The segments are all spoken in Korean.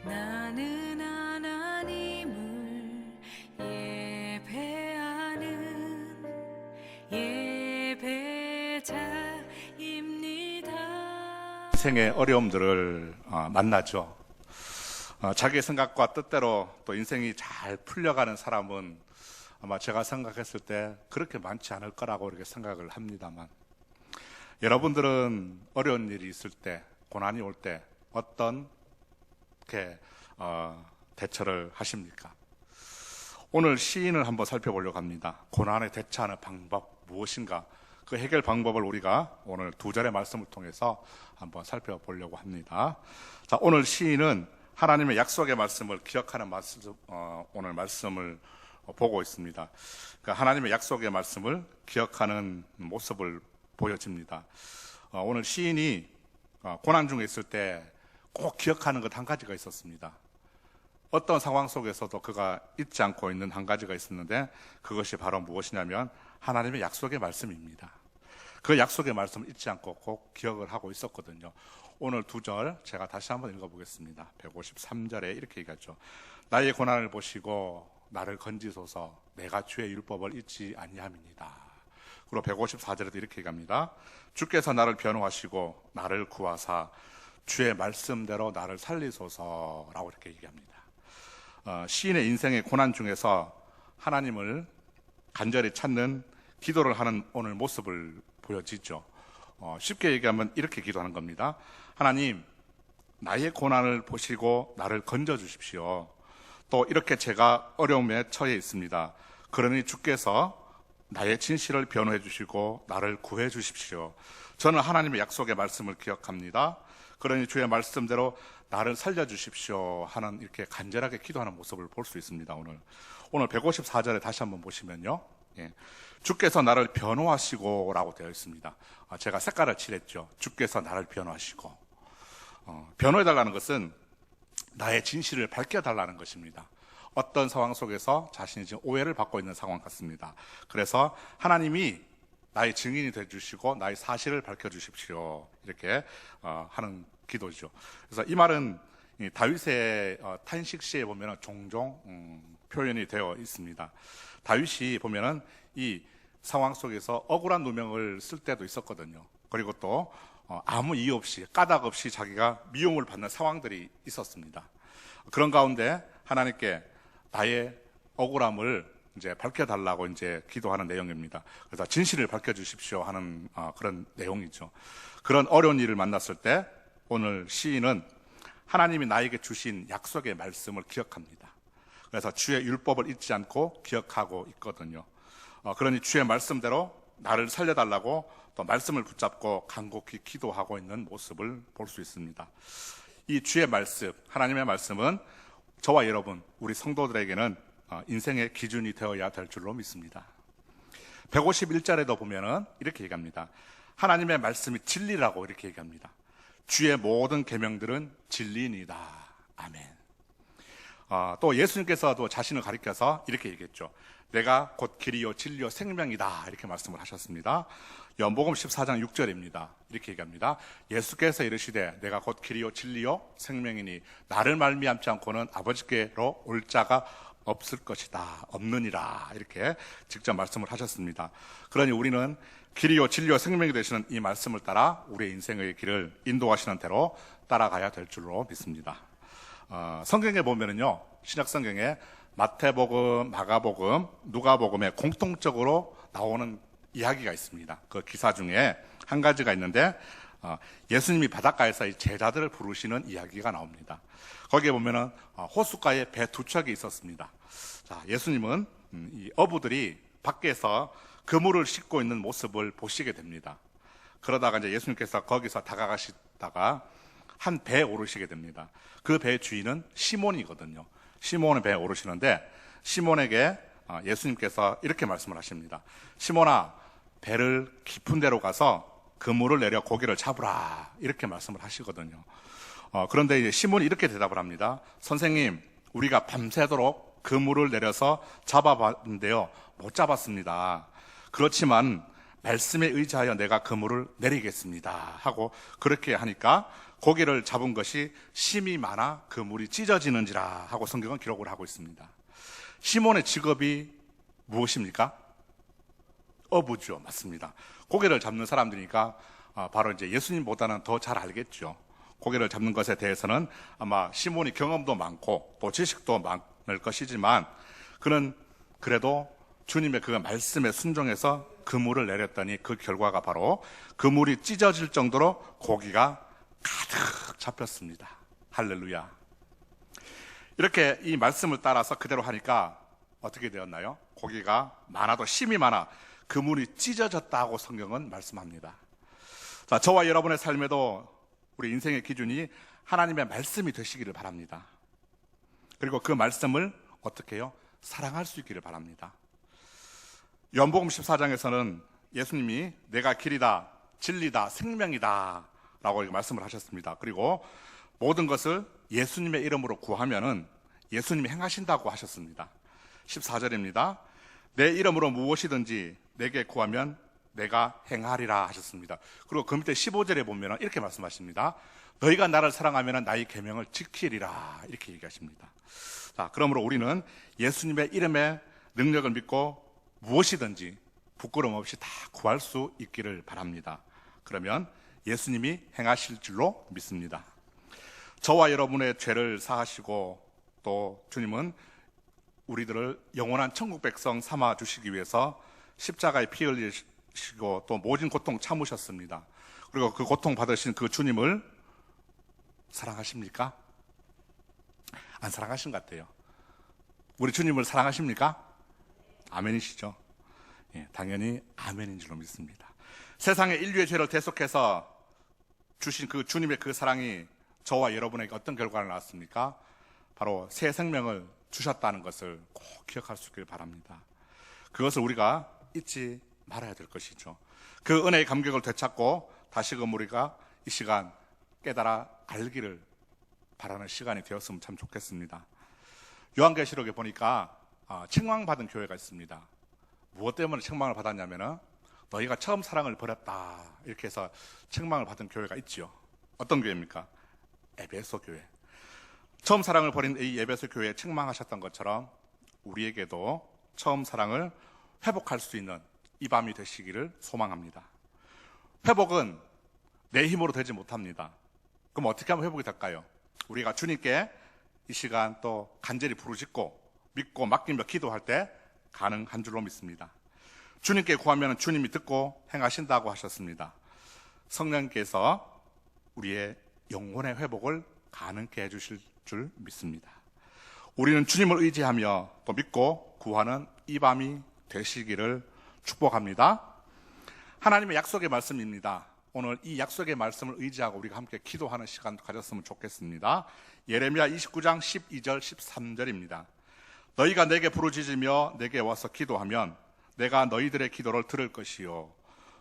나는 하나님을 예배하는 예배자입니다. 인생의 어려움들을 만나죠. 자기 생각과 뜻대로 또 인생이 잘 풀려가는 사람은 아마 제가 생각했을 때 그렇게 많지 않을 거라고 이렇게 생각을 합니다만, 여러분들은 어려운 일이 있을 때, 고난이 올 때 어떤 대처를 하십니까? 오늘 시인을 한번 살펴보려고 합니다. 고난에 대처하는 방법 무엇인가? 그 해결 방법을 우리가 오늘 두 절의 말씀을 통해서 한번 살펴보려고 합니다. 자, 오늘 시인은 하나님의 약속의 말씀을 기억하는 오늘 말씀을 보고 있습니다. 그러니까 하나님의 약속의 말씀을 기억하는 모습을 보여집니다. 오늘 시인이 고난 중에 있을 때 꼭 기억하는 것 한 가지가 있었습니다. 어떤 상황 속에서도 그가 잊지 않고 있는 한 가지가 있었는데, 그것이 바로 무엇이냐면 하나님의 약속의 말씀입니다. 그 약속의 말씀을 잊지 않고 꼭 기억을 하고 있었거든요. 오늘 두 절 제가 다시 한번 읽어보겠습니다. 153절에 이렇게 얘기하죠. 나의 고난을 보시고 나를 건지소서, 내가 주의 율법을 잊지 아니함이니이다. 그리고 154절에도 이렇게 얘기합니다. 주께서 나를 변호하시고 나를 구하사 주의 말씀대로 나를 살리소서라고 이렇게 얘기합니다. 시인의 인생의 고난 중에서 하나님을 간절히 찾는 기도를 하는 오늘 모습을 보여지죠. 쉽게 얘기하면 이렇게 기도하는 겁니다. 하나님, 나의 고난을 보시고 나를 건져 주십시오. 또 이렇게 제가 어려움에 처해 있습니다. 그러니 주께서 나의 진실을 변호해 주시고 나를 구해 주십시오. 저는 하나님의 약속의 말씀을 기억합니다. 그러니 주의 말씀대로 나를 살려주십시오 하는, 이렇게 간절하게 기도하는 모습을 볼 수 있습니다. 오늘 154절에 다시 한번 보시면요, 주께서 나를 변호하시고 라고 되어 있습니다. 제가 색깔을 칠했죠. 주께서 나를 변호하시고. 변호해달라는 것은 나의 진실을 밝혀달라는 것입니다. 어떤 상황 속에서 자신이 지금 오해를 받고 있는 상황 같습니다. 그래서 하나님이 나의 증인이 되어주시고 나의 사실을 밝혀주십시오, 이렇게 하는 기도죠. 그래서 이 말은 다윗의 탄식시에 보면 종종 표현이 되어 있습니다. 다윗이 보면은 이 상황 속에서 억울한 누명을 쓸 때도 있었거든요. 그리고 또 아무 이유 없이, 까닭 없이 자기가 미움을 받는 상황들이 있었습니다. 그런 가운데 하나님께 나의 억울함을 이제 밝혀달라고 이제 기도하는 내용입니다. 그래서 진실을 밝혀주십시오 하는 그런 내용이죠. 그런 어려운 일을 만났을 때 오늘 시인은 하나님이 나에게 주신 약속의 말씀을 기억합니다. 그래서 주의 율법을 잊지 않고 기억하고 있거든요. 그러니 주의 말씀대로 나를 살려달라고 또 말씀을 붙잡고 간곡히 기도하고 있는 모습을 볼 수 있습니다. 이 주의 말씀, 하나님의 말씀은 저와 여러분, 우리 성도들에게는 인생의 기준이 되어야 될 줄로 믿습니다. 151절에도 보면은 이렇게 얘기합니다. 하나님의 말씀이 진리라고 이렇게 얘기합니다. 주의 모든 계명들은 진리이다. 아멘. 또 예수님께서도 자신을 가리켜서 이렇게 얘기했죠. 내가 곧 길이요 진리요 생명이다, 이렇게 말씀을 하셨습니다. 요한복음 14장 6절입니다. 이렇게 얘기합니다. 예수께서 이르시되 내가 곧 길이요 진리요 생명이니 나를 말미암지 않고는 아버지께로 올 자가 없을 것이다, 없느니라, 이렇게 직접 말씀을 하셨습니다. 그러니 우리는 길이요 진리요 생명이 되시는 이 말씀을 따라 우리의 인생의 길을 인도하시는 대로 따라가야 될 줄로 믿습니다. 성경에 보면은요, 신약 성경에 마태복음, 마가복음, 누가복음에 공통적으로 나오는 이야기가 있습니다. 그 기사 중에 한 가지가 있는데, 예수님이 바닷가에서 이 제자들을 부르시는 이야기가 나옵니다. 거기에 보면은 호숫가에 배 두 척이 있었습니다. 자, 예수님은 이 어부들이 밖에서 그물을 싣고 있는 모습을 보시게 됩니다. 그러다가 이제 예수님께서 거기서 다가가시다가 한 배에 오르시게 됩니다. 그 배의 주인은 시몬이거든요. 시몬의 배에 오르시는데 시몬에게 예수님께서 이렇게 말씀을 하십니다. 시몬아, 배를 깊은 데로 가서 그물을 내려 고기를 잡으라, 이렇게 말씀을 하시거든요. 그런데 이제 시몬이 이렇게 대답을 합니다. 선생님, 우리가 밤새도록 그물을 내려서 잡아봤는데요, 못 잡았습니다. 그렇지만 말씀에 의지하여 내가 그물을 내리겠습니다 하고 그렇게 하니까 고기를 잡은 것이 심이 많아 그물이 찢어지는지라 하고 성경은 기록을 하고 있습니다. 시몬의 직업이 무엇입니까? 어부죠. 맞습니다. 고기를 잡는 사람들이니까 바로 이제 예수님보다는 더 잘 알겠죠. 고기를 잡는 것에 대해서는 아마 시몬이 경험도 많고 또 지식도 많을 것이지만 그는 그래도 주님의 그 말씀에 순종해서 그물을 내렸더니 그 결과가 바로 그물이 찢어질 정도로 고기가 가득 잡혔습니다. 할렐루야. 이렇게 이 말씀을 따라서 그대로 하니까 어떻게 되었나요? 고기가 많아도 심이 많아 그물이 찢어졌다고 성경은 말씀합니다. 자, 저와 여러분의 삶에도 우리 인생의 기준이 하나님의 말씀이 되시기를 바랍니다. 그리고 그 말씀을 어떻게 해요? 사랑할 수 있기를 바랍니다. 요한복음 14장에서는 예수님이 내가 길이다, 진리다, 생명이다 라고 말씀을 하셨습니다. 그리고 모든 것을 예수님의 이름으로 구하면은 예수님이 행하신다고 하셨습니다. 14절입니다. 내 이름으로 무엇이든지 내게 구하면 내가 행하리라 하셨습니다. 그리고 그 밑에 15절에 보면 이렇게 말씀하십니다. 너희가 나를 사랑하면 나의 계명을 지키리라 이렇게 얘기하십니다. 자, 그러므로 우리는 예수님의 이름의 능력을 믿고 무엇이든지 부끄러움 없이 다 구할 수 있기를 바랍니다. 그러면 예수님이 행하실 줄로 믿습니다. 저와 여러분의 죄를 사하시고 또 주님은 우리들을 영원한 천국 백성 삼아 주시기 위해서 십자가에 피 흘리시고 또 모진 고통 참으셨습니다. 그리고 그 고통 받으신 그 주님을 사랑하십니까? 안 사랑하신 것 같아요. 우리 주님을 사랑하십니까? 아멘이시죠? 예, 당연히 아멘인 줄로 믿습니다. 세상의 인류의 죄를 대속해서 주신 그 주님의 그 사랑이 저와 여러분에게 어떤 결과를 낳았습니까? 바로 새 생명을 주셨다는 것을 꼭 기억할 수 있길 바랍니다. 그것을 우리가 잊지 말아야 될 것이죠. 그 은혜의 감격을 되찾고 다시금 우리가 이 시간 깨달아 알기를 바라는 시간이 되었으면 참 좋겠습니다. 요한계시록에 보니까 책망받은 교회가 있습니다. 무엇 때문에 책망을 받았냐면은 너희가 처음 사랑을 버렸다 이렇게 해서 책망을 받은 교회가 있지요. 어떤 교회입니까? 에베소 교회. 처음 사랑을 버린 이 에베소 교회에 책망하셨던 것처럼 우리에게도 처음 사랑을 회복할 수 있는 이 밤이 되시기를 소망합니다. 회복은 내 힘으로 되지 못합니다. 그럼 어떻게 하면 회복이 될까요? 우리가 주님께 이 시간 또 간절히 부르짖고 믿고 맡기며 기도할 때 가능한 줄로 믿습니다. 주님께 구하면 주님이 듣고 행하신다고 하셨습니다. 성령께서 우리의 영혼의 회복을 가능케 해주실 줄 믿습니다. 우리는 주님을 의지하며 또 믿고 구하는 이 밤이 되시기를 축복합니다. 하나님의 약속의 말씀입니다. 오늘 이 약속의 말씀을 의지하고 우리가 함께 기도하는 시간 가졌으면 좋겠습니다. 예레미야 29장 12절 13절입니다. 너희가 내게 부르짖으며 내게 와서 기도하면 내가 너희들의 기도를 들을 것이요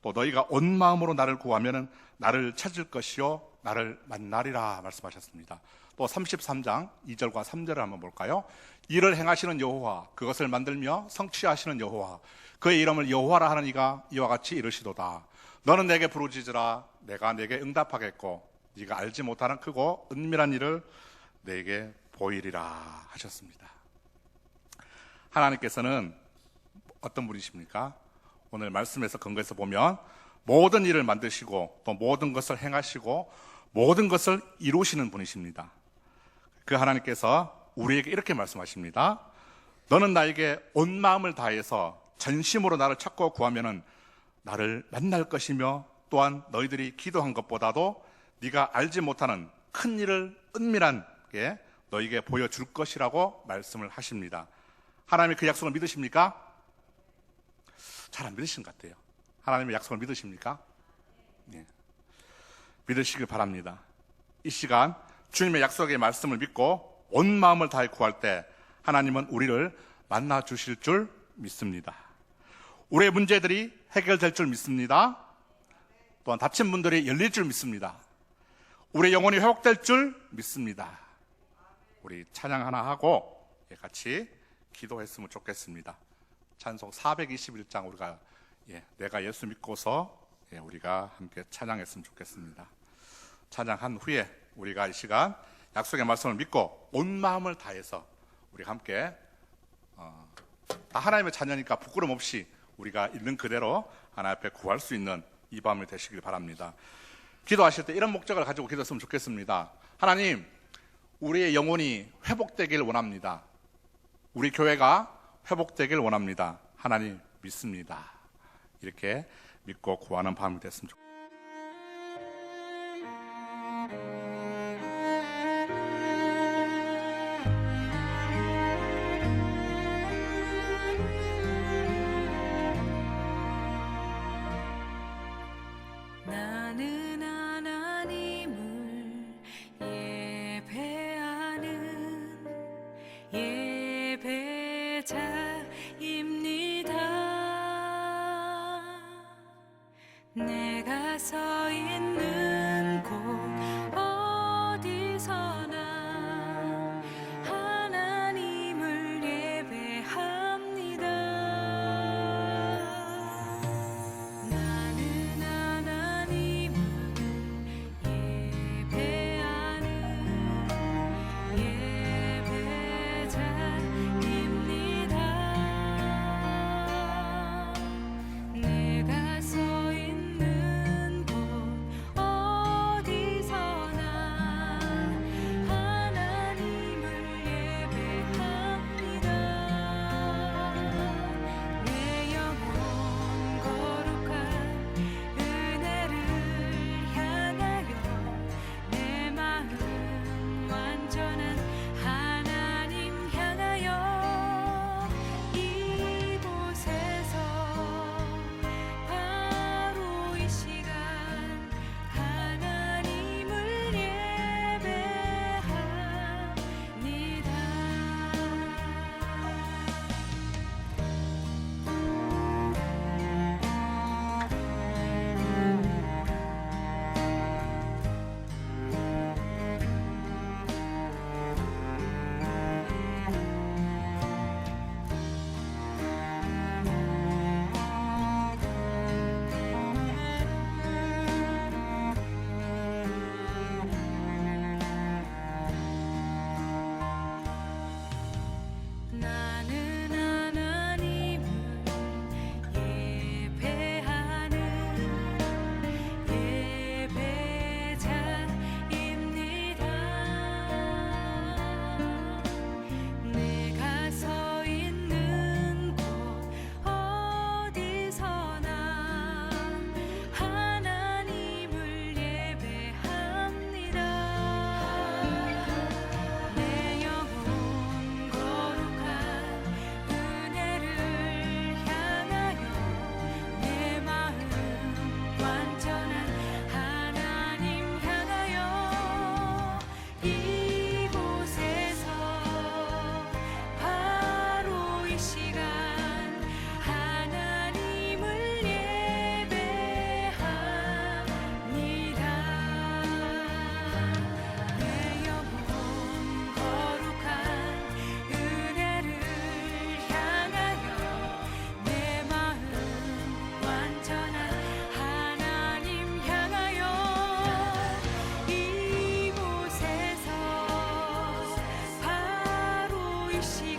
또 너희가 온 마음으로 나를 구하면 나를 찾을 것이요 나를 만나리라 말씀하셨습니다. 또 33장 2절과 3절을 한번 볼까요? 이를 행하시는 여호와 그것을 만들며 성취하시는 여호와 그의 이름을 여호와라 하는 이가 이와 같이 이르시도다. 너는 내게 부르짖으라 내가 내게 응답하겠고 네가 알지 못하는 크고 은밀한 일을 내게 보이리라 하셨습니다. 하나님께서는 어떤 분이십니까? 오늘 말씀에서 근거해서 보면 모든 일을 만드시고 또 모든 것을 행하시고 모든 것을 이루시는 분이십니다. 그 하나님께서 우리에게 이렇게 말씀하십니다. 너는 나에게 온 마음을 다해서 전심으로 나를 찾고 구하면은 나를 만날 것이며 또한 너희들이 기도한 것보다도 네가 알지 못하는 큰 일을 은밀하게 너희에게 보여줄 것이라고 말씀을 하십니다. 하나님의 그 약속을 믿으십니까? 잘 안 믿으신 것 같아요. 하나님의 약속을 믿으십니까? 네. 믿으시길 바랍니다. 이 시간 주님의 약속의 말씀을 믿고 온 마음을 다해 구할 때 하나님은 우리를 만나 주실 줄 믿습니다. 우리의 문제들이 해결될 줄 믿습니다. 또한 다친 분들이 열릴 줄 믿습니다. 우리의 영혼이 회복될 줄 믿습니다. 우리 찬양 하나 하고 같이 기도했으면 좋겠습니다. 찬송 421장 우리가 내가 예수 믿고서 우리가 함께 찬양했으면 좋겠습니다. 찬양한 후에 우리가 이 시간 약속의 말씀을 믿고 온 마음을 다해서 우리가 함께 다 하나님의 자녀니까 부끄럼 없이 우리가 있는 그대로 하나님 앞에 구할 수 있는 이 밤이 되시길 바랍니다. 기도하실 때 이런 목적을 가지고 기도했으면 좋겠습니다. 하나님, 우리의 영혼이 회복되길 원합니다. 우리 교회가 회복되길 원합니다. 하나님 믿습니다. 이렇게 믿고 구하는 밤이 됐으면 좋겠습니다. 나는 하나님을 예배하는 예배자입니다. 내가 서 있는 곳 어디서나 하나님을 예배합니다. 나는 하나님을 예배하는 예배자입니다. 내가 서 있는 곳 어디서나 하나님을 예배합니다. 내 영혼 거룩한 은혜를 향하여 내 마음 완전한 하나님 향하여 이곳에서 바로 이 시간 하나님을 나는 하나님을 예배하는 예배자입니다. 내가 서 있는 곳 어디서나 하나님을 예배합니다. 내 영혼 거룩한 은혜를 향하여 내 마음 완전한 하나님 향하여 이곳에서 바로 이 시간 하나님을 예배합니다. 내 영혼 거룩한 은혜를 향하여 내 마음 완전한 하나님 향하여 이곳에서 바로 이 시간